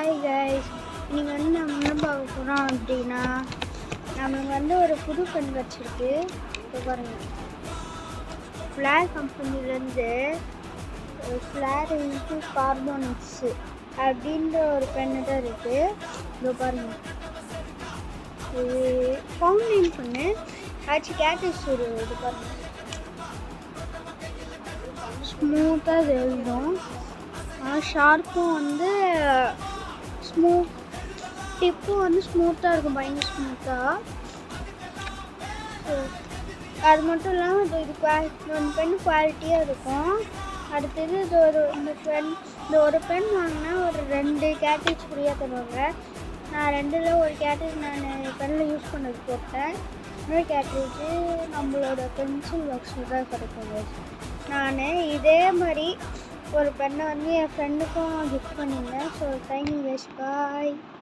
Hi guys, இன்னைக்கு நம்ம என்ன பார்க்க போகிறோம் அப்படின்னா, நம்மளுக்கு ஒரு புது பென் கிடச்சிருக்கு. இப்போ பாருங்கள், ஃப்ளார் கம்பெனிலேருந்து ஃப்ளார் இன்ட்டு கார்போனிக்ஸு அப்படின்ற ஒரு பென்னு தான் இருக்குது. இப்போ பாருங்கள், இது ஃபவுண்டைன் பென்னு ஆச்சு கேட்டஸ் ஒரு இது பாருங்கள், ஸ்மூத்தாக இது எழுதும். ஷார்ப்பும் டிப்பும் ஸ்மூத்தாக இருக்கும், பயங்கர ஸ்மூத்தாக. அது மட்டும் இல்லாமல் இது பென் குவாலிட்டியாக இருக்கும். அடுத்தது இந்த ஒரு பென் வாங்கினா ஒரு 2 கேட்டேஜ் ஃப்ரீயாக தருவாங்க. நான் 2ல் ஒரு கேட்டேஜ் நான் பென்னில் யூஸ் பண்ணது போட்டேன். இன்னொரு கேட்டேஜ் நம்மளோட பென்சில் பாக்ஸில் தான் கிடைக்கும். நான் இதே மாதிரி ஒரு பெண்ணை என் ஃப்ரெண்டுக்கும் கிஃப்ட் பண்ணியிருந்தேன். ஸோ தேங்க்யூ கைஸ், பாய்.